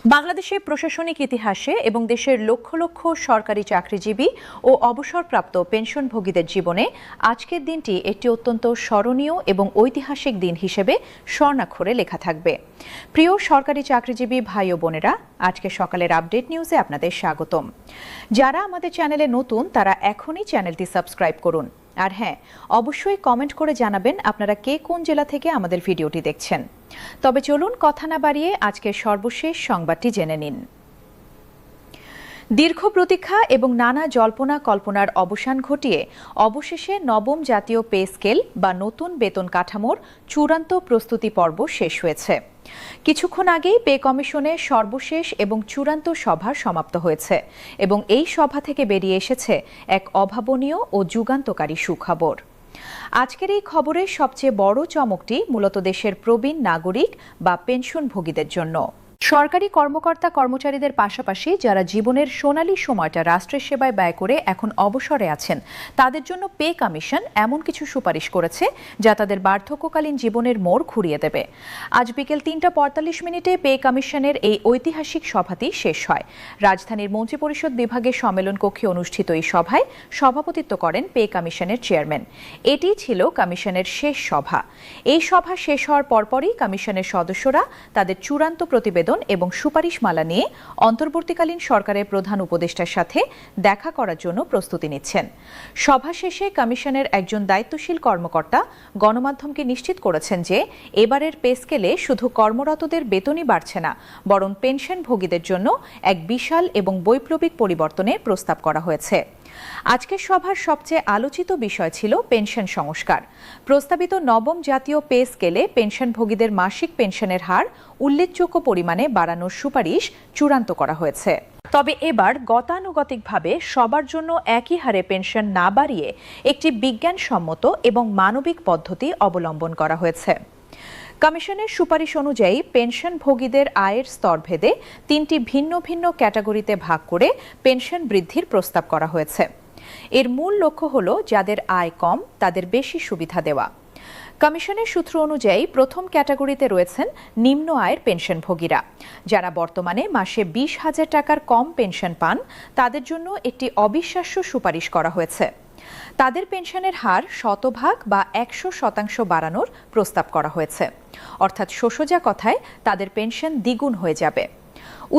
বাংলাদেশের প্রশাসনিক ইতিহাসে এবং দেশের লক্ষ লক্ষ সরকারি চাকরিজীবী ও অবসরপ্রাপ্ত পেনশনভোগীদের জীবনে আজকের দিনটি একটি অত্যন্ত স্মরণীয় এবং ঐতিহাসিক দিন হিসেবে স্বর্ণাক্ষরে লেখা থাকবে। প্রিয় সরকারি চাকরিজীবী ভাই ও বোনেরা, আজকে সকালের আপডেট নিউজে আপনাদের স্বাগতম। যারা আমাদের চ্যানেলে নতুন তারা এখনই চ্যানেলটি সাবস্ক্রাইব করুন। আর হ্যাঁ, অবশ্যই কমেন্ট করে জানাবেন আপনারা কে কোন জেলা থেকে আমাদের ভিডিওটি দেখছেন। তবে চলুন কথা না বাড়িয়ে আজকের সর্বশেষ সংবাদটি জেনে নিন। দীর্ঘ প্রতীক্ষা এবং নানা জল্পনা কল্পনার অবসান ঘটিয়ে অবশেষে নবম জাতীয় পে স্কেল বা নতুন বেতন কাঠামোর চূড়ান্ত প্রস্তুতি পর্ব শেষ হয়েছে। কিছুক্ষণ আগেই পে কমিশনের সর্বশেষ এবং চূড়ান্ত সভা সমাপ্ত হয়েছে এবং এই সভা থেকে বেরিয়ে এসেছে এক অভাবনীয় ও যুগান্তকারী সুখবর। আজকের এই খবরের সবচেয়ে বড় চমকটি মূলত দেশের প্রবীণ নাগরিক বা পেনশনভোগীদের জন্য। সরকারি কর্মকর্তা কর্মচারীদের পাশাপাশি যারা জীবনের সোনালী সময়টা রাষ্ট্রের সেবায় ব্যয় করে এখন অবসরে আছেন, তাদের জন্য পে কমিশন এমন কিছু সুপারিশ করেছে যা তাদের বার্ধক্যকালীন জীবনের মোড় ঘুরিয়ে দেবে। আজ বিকেল ৩:৪৫ পে কমিশনের এই ঐতিহাসিক সভাটি শেষ হয়। রাজধানীর মন্ত্রিপরিষদ বিভাগের সম্মেলন কক্ষে অনুষ্ঠিত এই সভায় সভাপতিত্ব করেন পে কমিশনের চেয়ারম্যান। এটি ছিল কমিশনের শেষ সভা। এই সভা শেষ হওয়ার পরপরই কমিশনের সদস্যরা তাদের চূড়ান্ত প্রতিবেদন এবং সুপারিশমালা নিয়ে অন্তর্বর্তীকালীন সরকারের প্রধান উপদেষ্টার সাথে দেখা করার জন্য প্রস্তুতি নিচ্ছেন। সভা শেষে কমিশনের একজন দায়িত্বশীল কর্মকর্তা গণমাধ্যমকে নিশ্চিত করেছেন যে এবারের পে স্কেলে শুধু কর্মরতদের বেতনই বাড়ছে না, বরং পেনশনভোগীদের জন্য এক বিশাল এবং বৈপ্লবিক পরিবর্তনের প্রস্তাব করা হয়েছে। আজকের সভার সবচেয়ে আলোচিত বিষয় ছিল পেনশন সংস্কার। প্রস্তাবিত নবম জাতীয় পে স্কেলে পেনশনভোগীদের মাসিক পেনশনের হার উল্লেখযোগ্য পরিমাণে বাড়ানোর সুপারিশ চূড়ান্ত করা হয়েছে। তবে এবার গতানুগতিকভাবে সবার জন্য একই হারে পেনশন না বাড়িয়ে একটি বিজ্ঞানসম্মত এবং মানবিক পদ্ধতি অবলম্বন করা হয়েছে। কমিশনের সুপারিশ অনুযায়ী পেনশনভোগীদের আয়ের স্তরভেদে ৩টি ভিন্ন ভিন্ন ক্যাটাগরিতে ভাগ করে পেনশন বৃদ্ধির প্রস্তাব করা হয়েছে। এর মূল লক্ষ্য হল যাদের আয় কম তাদের বেশি সুবিধা দেওয়া। কমিশনের সূত্র অনুযায়ী প্রথম ক্যাটাগরিতে রয়েছেন নিম্ন আয়ের পেনশনভোগীরা, যারা বর্তমানে মাসে ২০,০০০ টাকার কম পেনশন পান। তাদের জন্য একটি অবিশ্বাস্য সুপারিশ করা হয়েছে। তাদের পেনশনের হার শতভাগ বা ১০০% বাড়ানোর প্রস্তাব করা হয়েছে, অর্থাৎ সোজা কথায় তাদের পেনশন দ্বিগুণ হয়ে যাবে।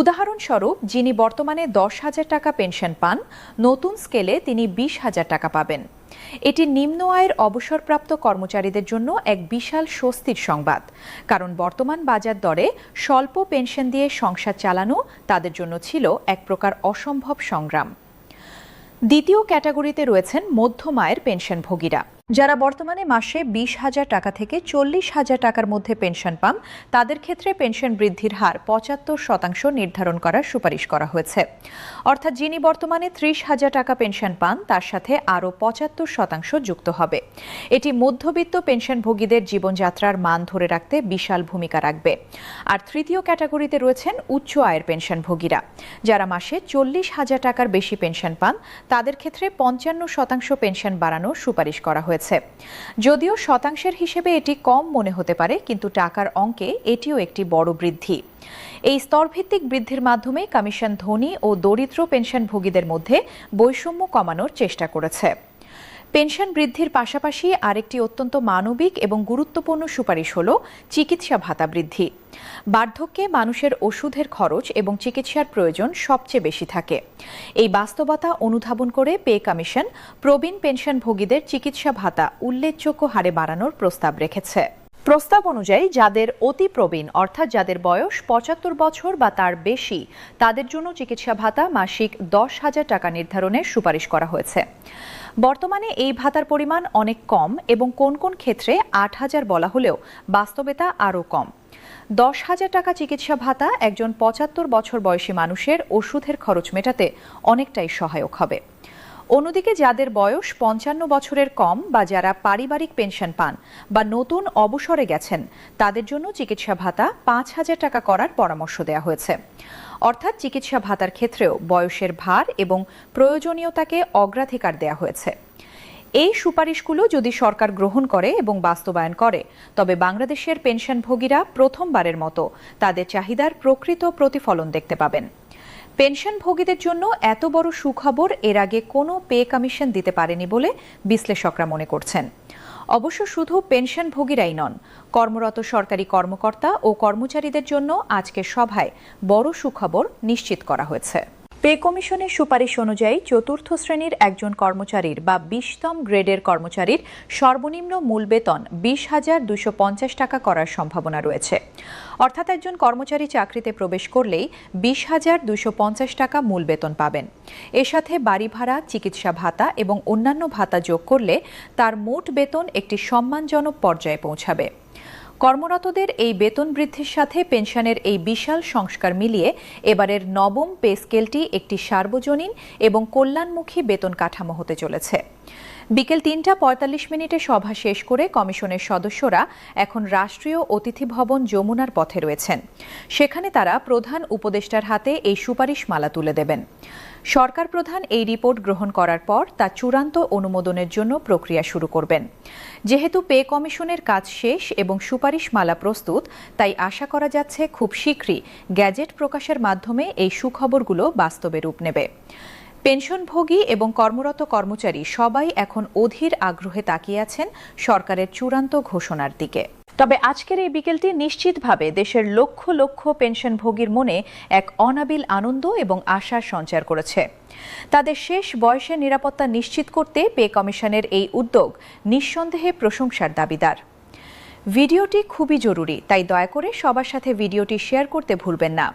উদাহরণস্বরূপ, যিনি বর্তমানে ১০,০০০ টাকা পেনশন পান, নতুন স্কেলে তিনি ২০,০০০ টাকা পাবেন। এটি নিম্ন আয়ের অবসরপ্রাপ্ত কর্মচারীদের জন্য এক বিশাল স্বস্তির সংবাদ, কারণ বর্তমান বাজার দরে স্বল্প পেনশন দিয়ে সংসার চালানো তাদের জন্য ছিল এক প্রকার অসম্ভব সংগ্রাম। দ্বিতীয় ক্যাটাগরিতে রয়েছেন মধ্যম আয়ের পেনশনভোগীরা, যারা বর্তমানে মাসে ২০,০০০ টাকা থেকে ৪০,০০০ টাকার মধ্যে পেনশন পান। তাদের ক্ষেত্রে পেনশন বৃদ্ধির হার ৭৫% নির্ধারণ করার সুপারিশ করা হয়েছে। অর্থাৎ যিনি বর্তমানে ৩০,০০০ টাকা পেনশন পান, তার সাথে আরও ৭৫% যুক্ত হবে। এটি মধ্যবিত্ত পেনশনভোগীদের জীবনযাত্রার মান ধরে রাখতে বিশাল ভূমিকা রাখবে। আর তৃতীয় ক্যাটাগরিতে রয়েছেন উচ্চ আয়ের পেনশনভোগীরা, যারা মাসে ৪০,০০০ টাকার বেশি পেনশন পান। তাদের ক্ষেত্রে ৫৫% পেনশন বাড়ানোর সুপারিশ করা হয়েছে। যদিও শতাংশের হিসেবে এটি কম মনে হতে পারে, কিন্তু টাকার অঙ্কে এটিও একটি বড় বৃদ্ধি। এই স্তরভিত্তিক বৃদ্ধির মাধ্যমে কমিশন ধনী ও দরিদ্র পেনশনভোগীদের মধ্যে বৈষম্য কমানোর চেষ্টা করেছে। পেনশন বৃদ্ধির পাশাপাশি আরেকটি অত্যন্ত মানবিক এবং গুরুত্বপূর্ণ সুপারিশ হল চিকিৎসা ভাতা বৃদ্ধি। বার্ধক্যে মানুষের ওষুধের খরচ এবং চিকিৎসার প্রয়োজন সবচেয়ে বেশি থাকে। এই বাস্তবতা অনুধাবন করে পে কমিশন প্রবীণ পেনশনভোগীদের চিকিৎসা ভাতা উল্লেখযোগ্য হারে বাড়ানোর প্রস্তাব রেখেছে। প্রস্তাব অনুযায়ী যাদের অতি প্রবীণ, অর্থাৎ যাদের বয়স ৭৫ বছর বা তার বেশি, তাদের জন্য চিকিৎসা ভাতা মাসিক ১০,০০০ টাকা নির্ধারণের সুপারিশ করা হয়েছে। বর্তমানে এই ভাতার পরিমাণ অনেক কম এবং কোন কোন ক্ষেত্রে ৮,০০০ বলা হলেও বাস্তবে তা আরও কম। ১০,০০০ টাকা চিকিৎসা ভাতা একজন ৭৫ বছর বয়সী মানুষের ওষুধের খরচ মেটাতে অনেকটাই সহায়ক হবে। অন্যদিকে যাদের বয়স ৫৫ বছরের কম বা যারা পারিবারিক পেনশন পান বা নতুন অবসরে গেছেন, তাদের জন্য চিকিৎসা ভাতা ৫,০০০ টাকা করার পরামর্শ দেওয়া হয়েছে। অর্থাৎ চিকিৎসা ভাতার ক্ষেত্রেও বয়সের ভার এবং প্রয়োজনীয়তাকে অগ্রাধিকার দেওয়া হয়েছে। এই সুপারিশগুলো যদি সরকার গ্রহণ করে এবং বাস্তবায়ন করে তবে বাংলাদেশের পেনশনভোগীরা প্রথমবারের মতো তাদের চাহিদার প্রকৃত প্রতিফলন দেখতে পাবেন। পেনশনভোগীদের জন্য এত বড় সুখবর এর আগে কোনো পে কমিশন দিতে পারেনি বলে বিশ্লেষকরা মনে করছেন। অবশ্য শুধু পেনশনভোগীরাই নন, কর্মরত সরকারি কর্মকর্তা ও কর্মচারীদের জন্য আজকের সভায় বড় সুখবর নিশ্চিত করা হয়েছে। পে কমিশনের সুপারিশ অনুযায়ী চতুর্থ শ্রেণীর একজন কর্মচারীর বা ২০তম গ্রেডের কর্মচারীর সর্বনিম্ন মূল বেতন ২০,২৫০ টাকা করার সম্ভাবনা রয়েছে। অর্থাৎ একজন কর্মচারী চাকরিতে প্রবেশ করলেই ২০,২৫০ টাকা মূল বেতন পাবেন। এর সাথে বাড়ি ভাড়া, চিকিৎসা ভাতা এবং অন্যান্য ভাতা যোগ করলে তার মোট বেতন একটি সম্মানজনক পর্যায়ে পৌঁছাবে। কর্মরতদের এই বেতন বৃদ্ধির সাথে পেনশনের এই বিশাল সংস্কার মিলিয়ে এবারের নবম পে স্কেলটি একটি সার্বজনীন এবং কল্যাণমুখী বেতন কাঠামো হতে চলেছে। বিকেল ৩:৪৫ সভা শেষ করে কমিশনের সদস্যরা এখন রাষ্ট্রীয় অতিথি ভবন যমুনার পথে রয়েছেন। সেখানে তারা প্রধান উপদেষ্টার হাতে এই সুপারিশমালা তুলে দেবেন। সরকার প্রধান এই রিপোর্ট গ্রহণ করার পর তা চূড়ান্ত অনুমোদনের জন্য প্রক্রিয়া শুরু করবেন। যেহেতু পে কমিশনের কাজ শেষ এবং সুপারিশমালা প্রস্তুত, তাই আশা করা যাচ্ছে খুব শীঘ্রই গ্যাজেট প্রকাশের মাধ্যমে এই সুখবরগুলো বাস্তবে রূপ নেবে। পেনশনভোগী এবং কর্মরত কর্মচারী সবাই এখন অধীর আগ্রহে তাকিয়ে আছেন সরকারের চূড়ান্ত ঘোষণার দিকে। তবে আজকের এই বিকেলটি নিশ্চিতভাবে দেশের লক্ষ লক্ষ পেনশনভোগীর মনে এক অনাবিল আনন্দ এবং আশার সঞ্চার করেছে। তাদের শেষ বয়সের নিরাপত্তা নিশ্চিত করতে পে কমিশনের এই উদ্যোগ নিঃসন্দেহে প্রশংসার দাবিদার। ভিডিওটি খুবই জরুরি, তাই দয়া করে সবার সাথে ভিডিওটি শেয়ার করতে ভুলবেন না।